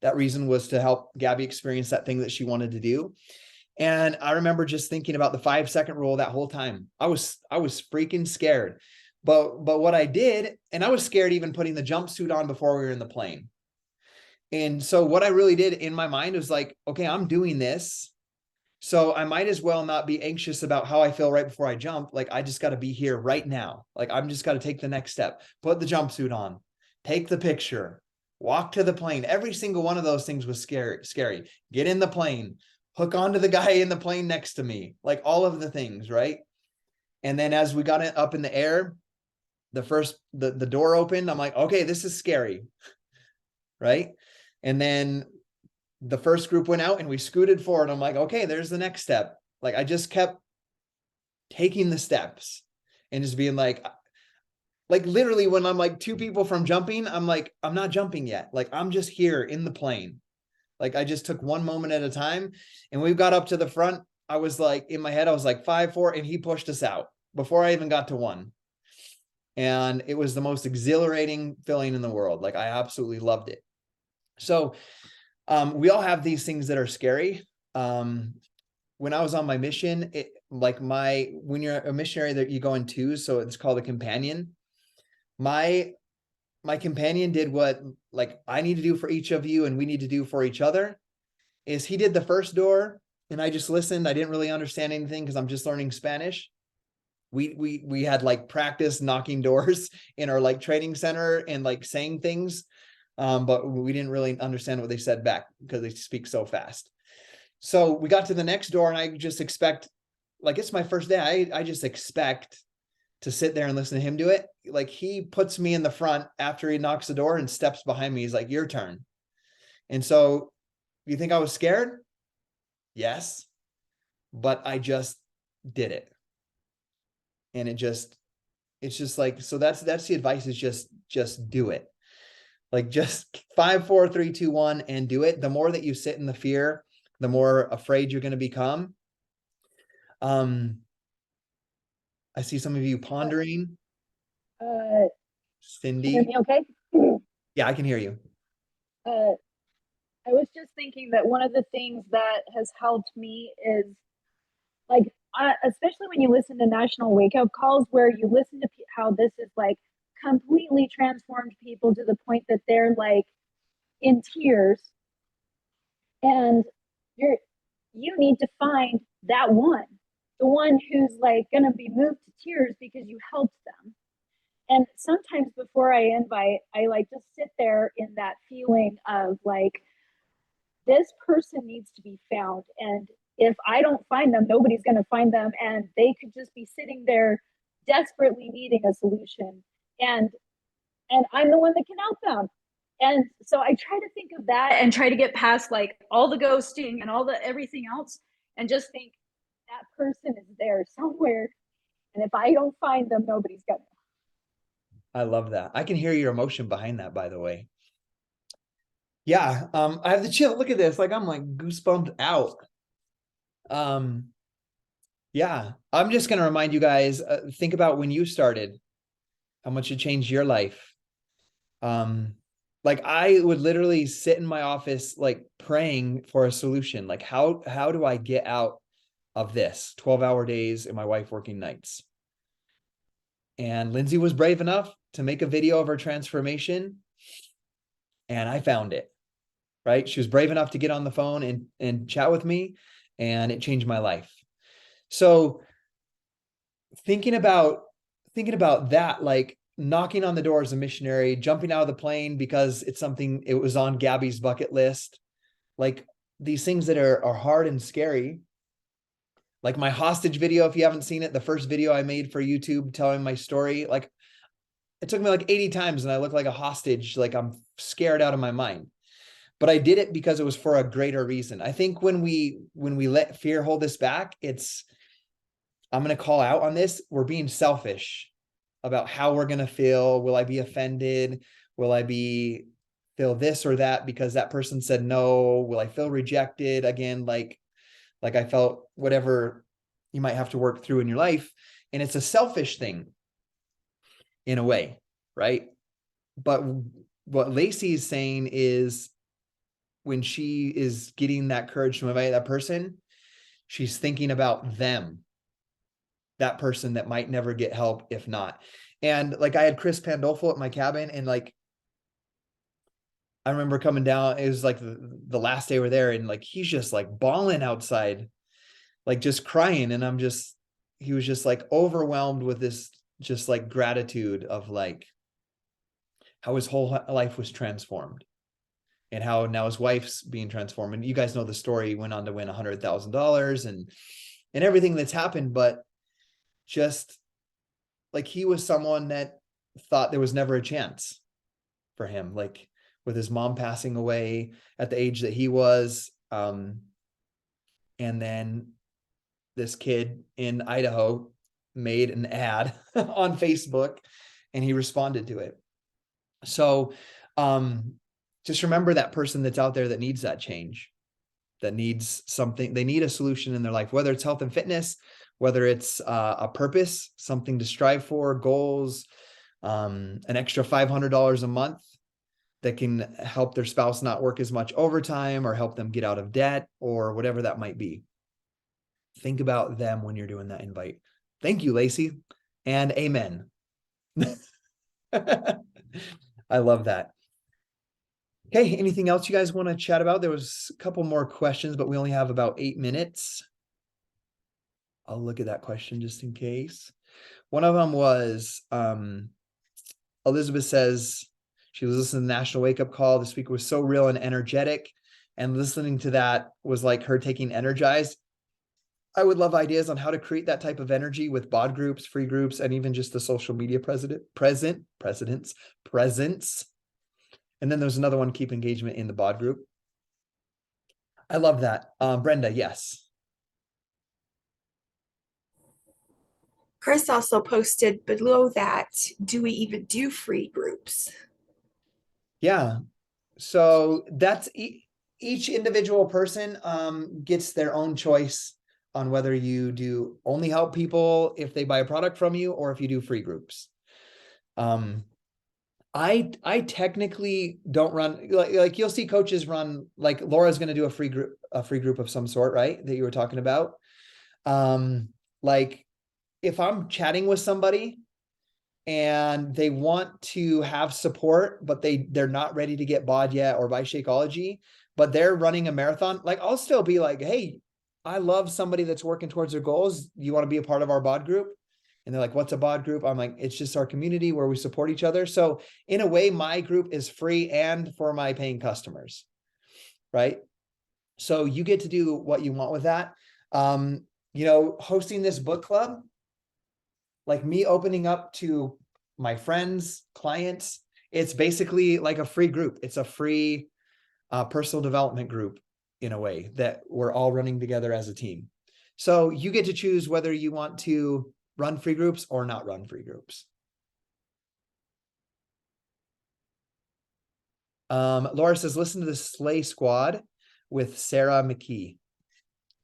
That reason was to help Gabby experience that thing that she wanted to do. And I remember just thinking about the 5-second rule that whole time. I was freaking scared. But what I did, and I was scared even putting the jumpsuit on before we were in the plane. And so what I really did in my mind was like, okay, I'm doing this. So I might as well not be anxious about how I feel right before I jump. Like I just got to be here right now. Like I'm just got to take the next step, put the jumpsuit on, take the picture, walk to the plane. Every single one of those things was scary. Get in the plane, hook onto the guy in the plane next to me, like all of the things, right? And then as we got it up in the air, the door opened. I'm like, okay, this is scary, right? And then the first group went out and we scooted forward. I'm like, okay, there's the next step. Like I just kept taking the steps and just being like literally when I'm like 2 people from jumping, I'm like, I'm not jumping yet. Like I'm just here in the plane. Like I just took one moment at a time. And we got up to the front. I was like, in my head, I was like 5, 4, and he pushed us out before I even got to 1. And it was the most exhilarating feeling in the world. Like I absolutely loved it. So we all have these things that are scary. When I was on my mission, when you're a missionary that you go in twos, so it's called a companion. My companion did what like I need to do for each of you and we need to do for each other is he did the first door and I just listened. I didn't really understand anything because I'm just learning Spanish. We had like practice knocking doors in our like training center and like saying things. But we didn't really understand what they said back because they speak so fast. So we got to the next door and I just expect, like, it's my first day. I just expect to sit there and listen to him do it. Like he puts me in the front after he knocks the door and steps behind me. He's like, your turn. And so you think I was scared? Yes, but I just did it. And it's just like, so that's the advice is just do it. Like just 5, 4, 3, 2, 1 and do it. The more that you sit in the fear, the more afraid you're going to become. I see some of you pondering. Cindy. Hear me okay? Yeah, I can hear you. I was just thinking that one of the things that has helped me is like, especially when you listen to national wake up calls, where you listen to how this is like completely transformed people to the point that they're like in tears, and you need to find that one, the one who's like gonna be moved to tears because you helped them. And sometimes before I invite, I like just sit there in that feeling of like, this person needs to be found, and if I don't find them, nobody's going to find them, and they could just be sitting there desperately needing a solution, and I'm the one that can help them. And so I try to think of that and try to get past like all the ghosting and all the everything else, and just think that person is there somewhere, And if I don't find them, nobody's gonna. I love that. I can hear your emotion behind that, by the way. Yeah, I have the chill. Look at this. Like, I'm like goosebumped out. Yeah, I'm just gonna remind you guys, think about when you started, how much it changed your life. Like I would literally sit in my office, like praying for a solution. Like, how do I get out of this 12-hour days and my wife working nights? And Lindsay was brave enough to make a video of her transformation, and I found it, right? She was brave enough to get on the phone and chat with me, and it changed my life. So thinking about that, like knocking on the door as a missionary, jumping out of the plane because it's something, it was on Gabby's bucket list, like these things that are hard and scary. Like my hostage video, if you haven't seen it, the first video I made for YouTube telling my story, like it took me like 80 times and I look like a hostage, like I'm scared out of my mind. But I did it because it was for a greater reason. I think when we let fear hold us back, I'm going to call out on this. We're being selfish about how we're going to feel. Will I be offended? Will I feel this or that because that person said no? Will I feel rejected again? Like I felt, whatever you might have to work through in your life. And it's a selfish thing in a way, right? But what Lacey is saying is, when she is getting that courage to invite that person, she's thinking about them, that person that might never get help if not. And like I had Chris Pandolfo at my cabin, and like I remember coming down, it was like the last day we're there, and like he's just like bawling outside, like just crying. And he was just like overwhelmed with this just like gratitude of like how his whole life was transformed and how now his wife's being transformed. And you guys know the story. He went on to win $100,000 and everything that's happened. But just like he was someone that thought there was never a chance for him, like with his mom passing away at the age that he was. And then this kid in Idaho made an ad on Facebook and he responded to it. So just remember that person that's out there that needs that change, that needs something. They need a solution in their life, whether it's health and fitness, whether it's a purpose, something to strive for, goals, an extra $500 a month that can help their spouse not work as much overtime or help them get out of debt or whatever that might be. Think about them when you're doing that invite. Thank you, Lacey, and amen. I love that. Okay, anything else you guys want to chat about? There was a couple more questions, but we only have about 8 minutes. I'll look at that question just in case. One of them was, Elizabeth says she was listening to the National Wake Up Call. The speaker was so real and energetic, and listening to that was like her taking Energized. I would love ideas on how to create that type of energy with bod groups, free groups, and even just the social media presence. And then there's another one, keep engagement in the bod group. I love that. Brenda, yes. Chris also posted below that, do we even do free groups? Yeah. So that's each individual person gets their own choice on whether you do only help people if they buy a product from you or if you do free groups. I technically don't run, like you'll see coaches run, like Laura's going to do a free group of some sort, right? That you were talking about. Like if I'm chatting with somebody and they want to have support, but they're not ready to get bod yet or buy Shakeology, but they're running a marathon, like I'll still be like, hey, I love somebody that's working towards their goals. You want to be a part of our bod group? And they're like, what's a bod group? I'm like, it's just our community where we support each other. So in a way, my group is free and for my paying customers, right? So you get to do what you want with that. Hosting this book club, like me opening up to my friends, clients, it's basically like a free group. It's a free personal development group in a way that we're all running together as a team. So you get to choose whether you want to run free groups or not run free groups. Laura says, listen to the Slay Squad with Sarah McKee.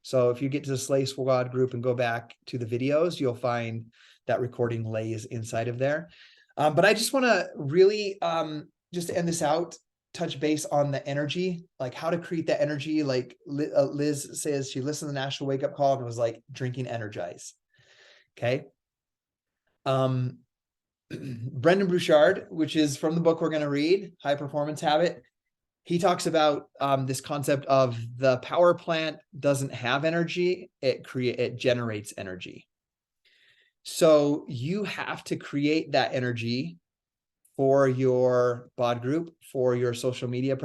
So if you get to the Slay Squad group and go back to the videos, you'll find that recording lays inside of there. But I just want to really just to end this out, touch base on the energy, like how to create that energy. Like Liz says, she listened to the National Wake Up Call and was like drinking Energize. Okay. Brendon Burchard, which is from the book we're going to read, High Performance Habit. He talks about this concept of the power plant doesn't have energy, it generates energy. So you have to create that energy for your bod group, for your social media I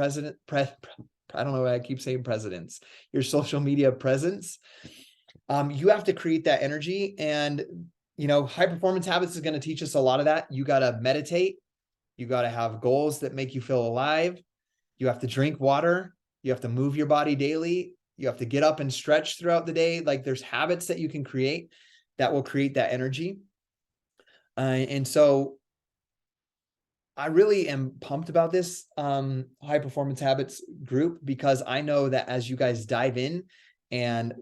don't know why I keep saying presidents, your social media presence. You have to create that energy, and High Performance Habits is going to teach us a lot of that. You got to meditate. You got to have goals that make you feel alive. You have to drink water. You have to move your body daily. You have to get up and stretch throughout the day. Like there's habits that you can create that will create that energy. And so I really am pumped about this High Performance Habits group, because I know that as you guys dive in and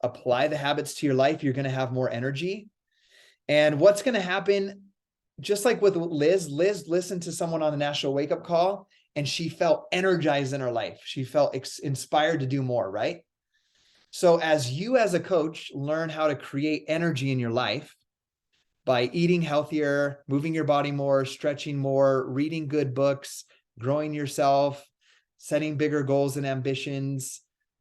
apply the habits to your life, you're going to have more energy. And what's going to happen, just like with Liz listened to someone on the National Wake Up Call and she felt energized in her life. She felt inspired to do more, right? So as you as a coach learn how to create energy in your life by eating healthier, moving your body more, stretching more, reading good books, growing yourself, setting bigger goals and ambitions,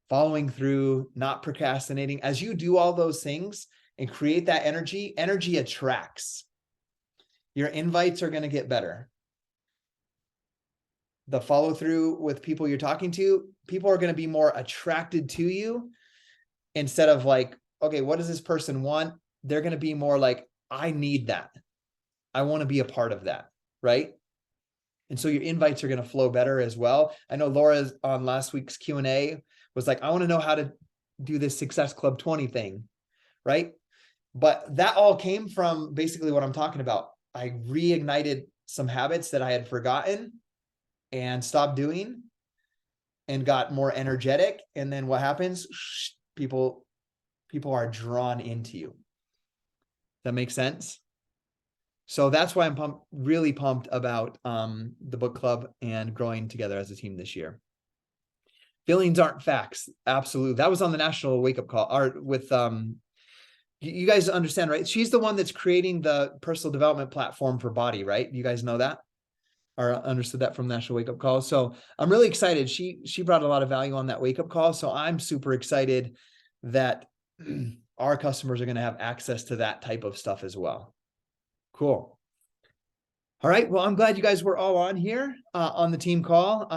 following through, not procrastinating, as you do all those things and create that energy attracts. Your invites are going to get better. The follow through with people you're talking to, people are going to be more attracted to you instead of like, okay, what does this person want? They're going to be more like, I need that. I want to be a part of that. Right. And so your invites are going to flow better as well. I know Laura on last week's Q&A was like, I want to know how to do this Success Club 20 thing. Right. But that all came from basically what I'm talking about. I reignited some habits that I had forgotten and stopped doing and got more energetic. And then what happens? People are drawn into you. That makes sense? So that's why I'm really pumped about the book club and growing together as a team this year. Feelings aren't facts. Absolutely. That was on the National Wake Up Call with you guys understand, right? She's the one that's creating the personal development platform for Body, right? You guys know that or understood that from National Wake Up Call. So I'm really excited. She brought a lot of value on that wake up call. So I'm super excited that our customers are going to have access to that type of stuff as well. Cool. All right. Well, I'm glad you guys were all on here on the team call.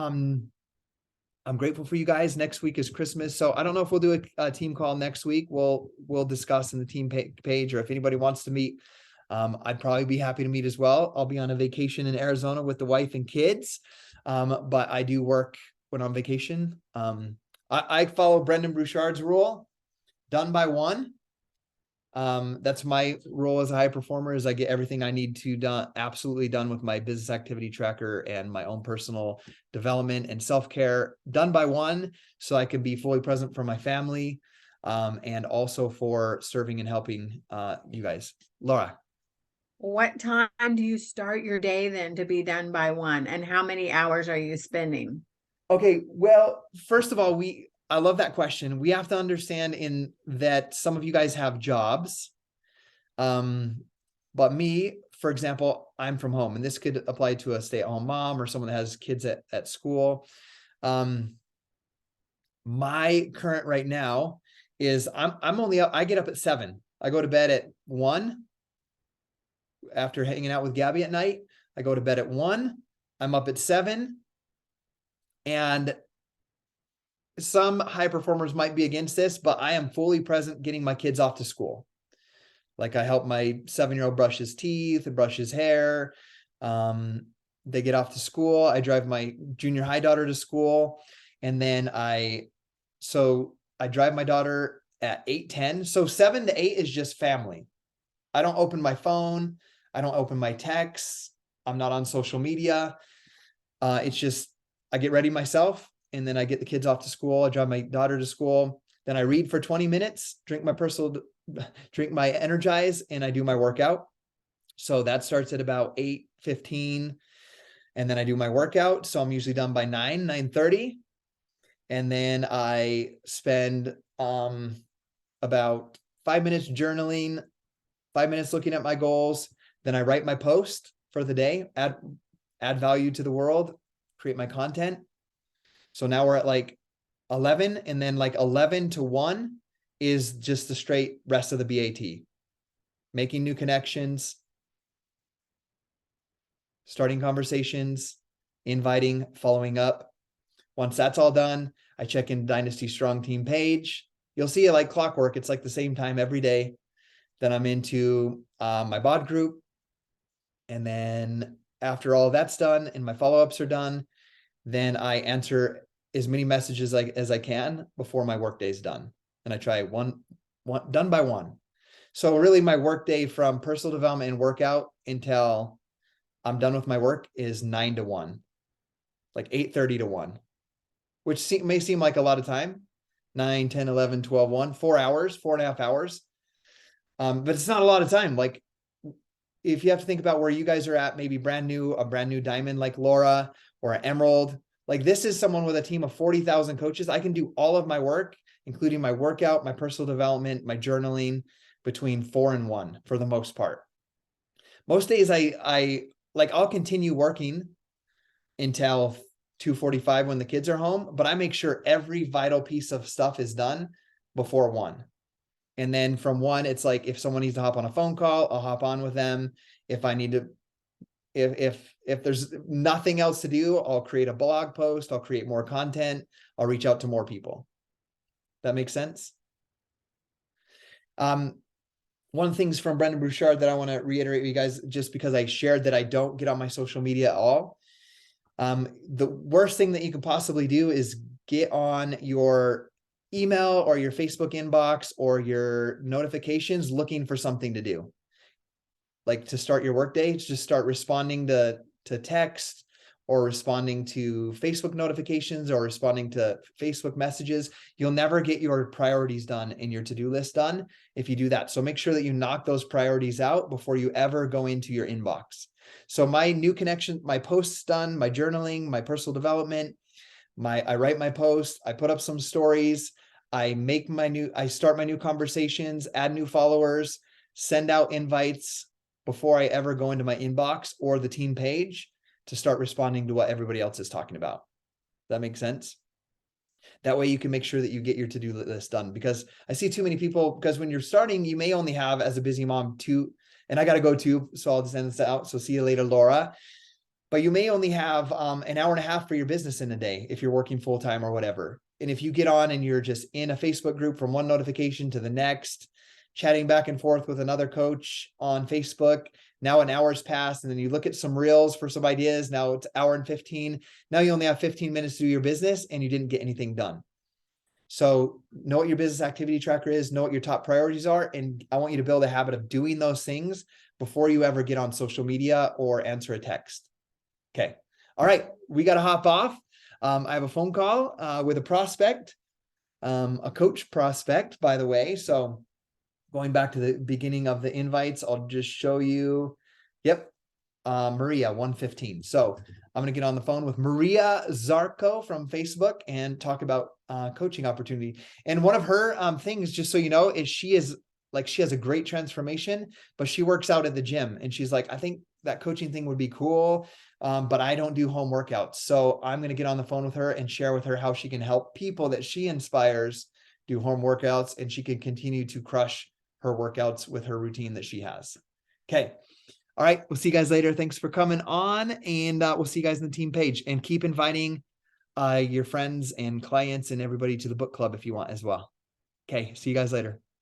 I'm grateful for you guys. Next week is Christmas. So I don't know if we'll do a team call next week. We'll discuss in the team page, or if anybody wants to meet, I'd probably be happy to meet as well. I'll be on a vacation in Arizona with the wife and kids. But I do work when I'm on vacation. I follow Brendon Burchard's rule, done by one. That's my role as a high performer, is I get everything I need to absolutely done with my business activity tracker and my own personal development and self-care done by one, so I can be fully present for my family, and also for serving and helping you guys. Laura. What time do you start your day then to be done by one? And how many hours are you spending? Okay, well, first of all, I love that question. We have to understand in that some of you guys have jobs. But me, for example, I'm from home, and this could apply to a stay-at-home mom or someone that has kids at school. My current right now is I'm only up, I get up at 7. I go to bed at 1 after hanging out with Gabby at night. I go to bed at 1. I'm up at 7. And some high performers might be against this, but I am fully present getting my kids off to school. Like I help my 7-year-old brush his teeth and brush his hair. They get off to school. I drive my junior high daughter to school. And then I drive my daughter at 8:10. So 7 to 8 is just family. I don't open my phone. I don't open my texts. I'm not on social media. It's just, I get ready myself, and then I get the kids off to school. I drive my daughter to school. Then I read for 20 minutes, drink my Energize, and I do my workout. So that starts at about 8:15, and then I do my workout. So I'm usually done by 9:30. And then I spend about 5 minutes journaling, 5 minutes looking at my goals. Then I write my post for the day, add value to the world, create my content. So now we're at like 11, and then like 11 to 1 is just the straight rest of the BAT. Making new connections, starting conversations, inviting, following up. Once that's all done, I check in Dynasty Strong Team page. You'll see it like clockwork. It's like the same time every day. Then I'm into my bod group. And then after all that's done and my follow-ups are done, then I answer as many messages as I can before my workday is done. And I try one done by one. So really my workday from personal development and workout until I'm done with my work is 9 to 1, like 8:30 to 1, which may seem like a lot of time. 9, 10, 11, 12, 1, 4 hours, 4.5 hours. But it's not a lot of time. Like if you have to think about where you guys are at, maybe a brand new diamond like Laura or an emerald, like this is someone with a team of 40,000 coaches. I can do all of my work, including my workout, my personal development, my journaling, between 4 and 1 for the most part. Most days I'll continue working until 2:45 when the kids are home, but I make sure every vital piece of stuff is done before 1. And then from 1, it's like, if someone needs to hop on a phone call, I'll hop on with them. If I need to, if there's nothing else to do, I'll create a blog post, I'll create more content, I'll reach out to more people. That makes sense? One of the things from Brendon Burchard that I want to reiterate with you guys, just because I shared that I don't get on my social media at all. The worst thing that you can possibly do is get on your email or your Facebook inbox or your notifications looking for something to do. Like to start your workday, just start responding to text or responding to Facebook notifications or responding to Facebook messages. You'll never get your priorities done and your to-do list done if you do that. So make sure that you knock those priorities out before you ever go into your inbox. So my new connection, my posts done, my journaling, my personal development, I write my posts, I put up some stories, I start my new conversations, add new followers, send out invites before I ever go into my inbox or the team page to start responding to what everybody else is talking about. That makes sense? That way you can make sure that you get your to-do list done, because I see too many people, because when you're starting, you may only have, as a busy mom, 2, and I got to go too, so I'll just send this out. So see you later, Laura. But you may only have an hour and a half for your business in a day if you're working full-time or whatever. And if you get on and you're just in a Facebook group from one notification to the next, chatting back and forth with another coach on Facebook, now an hour's passed, and then you look at some reels for some ideas. Now it's 1:15. Now you only have 15 minutes to do your business and you didn't get anything done. So know what your business activity tracker is, know what your top priorities are. And I want you to build a habit of doing those things before you ever get on social media or answer a text. Okay. All right. We got to hop off. I have a phone call with a prospect, a coach prospect, by the way. So going back to the beginning of the invites, I'll just show you. Yep. Maria, 1:15. So I'm going to get on the phone with Maria Zarko from Facebook and talk about coaching opportunity. And one of her things, just so you know, is she has a great transformation, but she works out at the gym. And she's like, I think that coaching thing would be cool, but I don't do home workouts. So I'm going to get on the phone with her and share with her how she can help people that she inspires do home workouts, and she can continue to crush her workouts with her routine that she has. Okay. All right. We'll see you guys later. Thanks for coming on, and we'll see you guys in the team page, and keep inviting your friends and clients and everybody to the book club if you want as well. Okay. See you guys later.